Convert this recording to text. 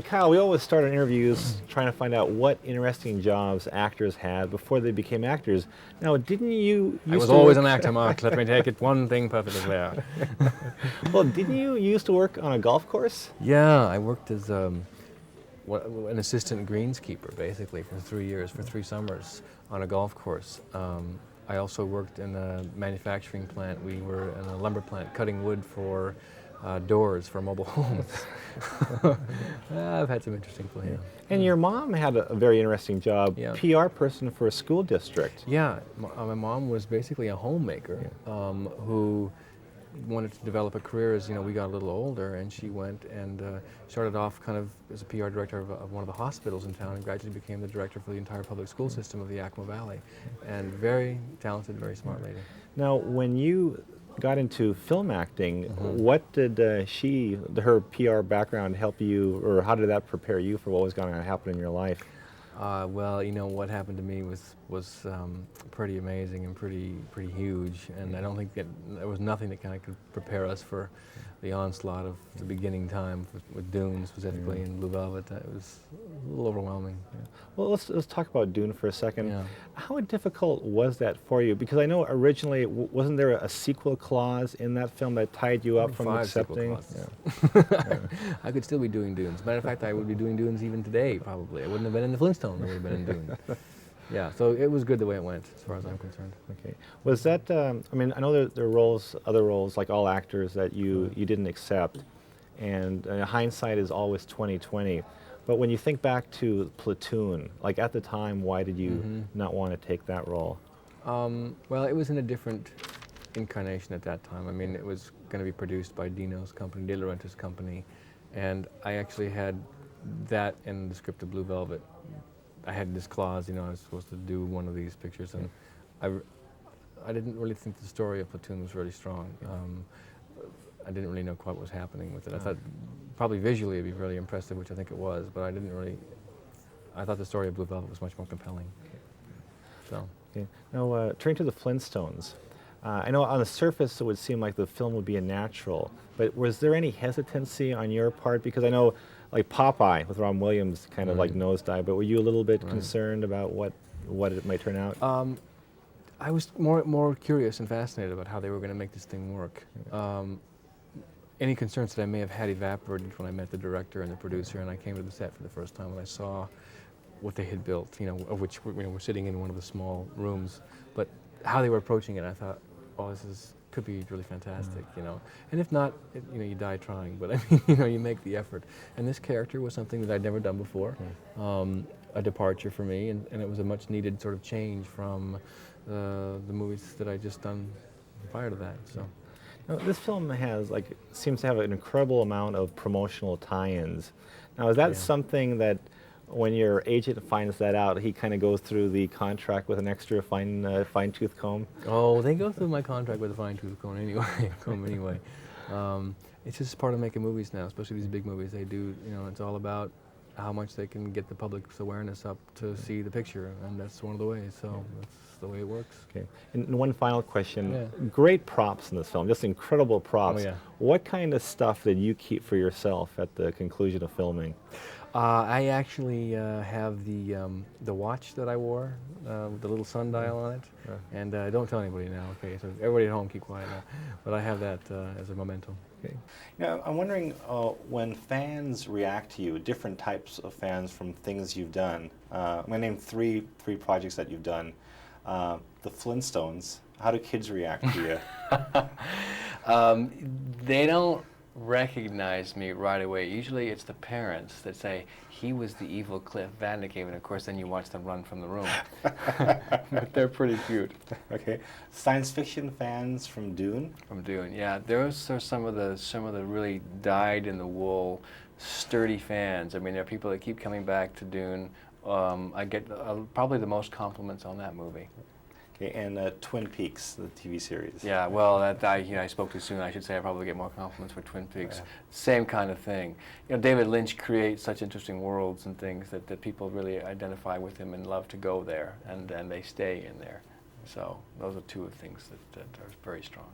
Kyle, we always start our interviews trying to find out what interesting jobs actors had before they became actors. Now, didn't you I was to always work- an actor, Mark. Let me take it one thing perfectly clear. Well, didn't you used to work on a golf course? Yeah, I worked as an assistant greenskeeper, basically, for 3 years, for 3 summers, on a golf course. I also worked in a manufacturing plant. We were in a lumber plant cutting wood for doors for mobile homes. I've had some interesting plans. And your mom had a very interesting job, Yeah. PR person for a school district. Yeah, my mom was basically a homemaker who wanted to develop a career as we got a little older, and she went and started off kind of as a PR director of one of the hospitals in town, and gradually became the director for the entire public school system of the Yakima Valley. And very talented, very smart lady. Now, when you got into film acting, what did her PR background help you, or how did that prepare you for what was going to happen in your life? Well, what happened to me was pretty amazing and pretty huge, and I don't think that there was nothing that kind of could prepare us for the onslaught of the beginning time with Dune specifically and Blue Velvet. It was a little overwhelming. Well, let's talk about Dune for a second. Yeah. How difficult was that for you? Because I know originally, wasn't there a sequel clause in that film that tied you up from 5 sequel accepting? clauses. I could still be doing Dunes. Matter of fact, I would be doing Dunes even today, probably. I wouldn't have been in the Flintstones, I would have been in Dune. Yeah, so it was good the way it went, as far as I'm concerned. Okay. Was that, I mean, I know there are other roles, like all actors, that you didn't accept, and hindsight is always 20/20. But when you think back to Platoon, like at the time, why did you not want to take that role? Well, it was in a different incarnation at that time. I mean, it was going to be produced by Dino's company, De Laurentiis' company, and I actually had that in the script of Blue Velvet. I had this clause, I was supposed to do one of these pictures, and I didn't really think the story of Platoon was really strong. I didn't really know quite what was happening with it. I thought probably visually it'd be really impressive, which I think it was, but I thought the story of Blue Velvet was much more compelling. So. Okay. Now, turning to the Flintstones, I know on the surface it would seem like the film would be a natural, but was there any hesitancy on your part? Because I know, like Popeye with Ron Williams kind of like nosedive, but were you a little bit concerned about what it might turn out? I was more curious and fascinated about how they were going to make this thing work. Any concerns that I may have had evaporated when I met the director and the producer, and I came to the set for the first time and I saw what they had built, of which we're sitting in one of the small rooms. But how they were approaching it, I thought, oh, could be really fantastic, And if not, you die trying. But I mean, you make the effort. And this character was something that I'd never done before, a departure for me, and it was a much needed sort of change from the movies that I'd just done prior to that. So. Now, this film seems to have an incredible amount of promotional tie-ins. Now, is that something that when your agent finds that out, he kind of goes through the contract with an extra fine-tooth comb? Oh, they go through my contract with a fine-tooth comb anyway. It's just part of making movies now, especially these big movies. They do, it's all about how much they can get the public's awareness up to see the picture, and that's one of the ways. So that's the way it works. Okay. And one final question. Great props in this film, just incredible props. Oh, yeah. What kind of stuff did you keep for yourself at the conclusion of filming? I actually have the watch that I wore with the little sundial on it, and don't tell anybody now, okay? So everybody at home keep quiet now. But I have that as a memento. Okay. Now, I'm wondering when fans react to you, different types of fans from things you've done. I'm going to name three projects that you've done. The Flintstones. How do kids react to you? They don't recognize me right away. Usually it's the parents that say, he was the evil Cliff Vandecape, and of course then you watch them run from the room. But they're pretty cute. Okay. Science fiction fans from Dune? From Dune, yeah. Those are some of the really dyed-in-the-wool, sturdy fans. I mean, there are people that keep coming back to Dune. I get probably the most compliments on that movie. Okay, and Twin Peaks, the TV series. Yeah, well, I spoke too soon. I should say I probably get more compliments for Twin Peaks. Same kind of thing. David Lynch creates such interesting worlds and things that people really identify with him and love to go there, and they stay in there. So those are two of the things that are very strong.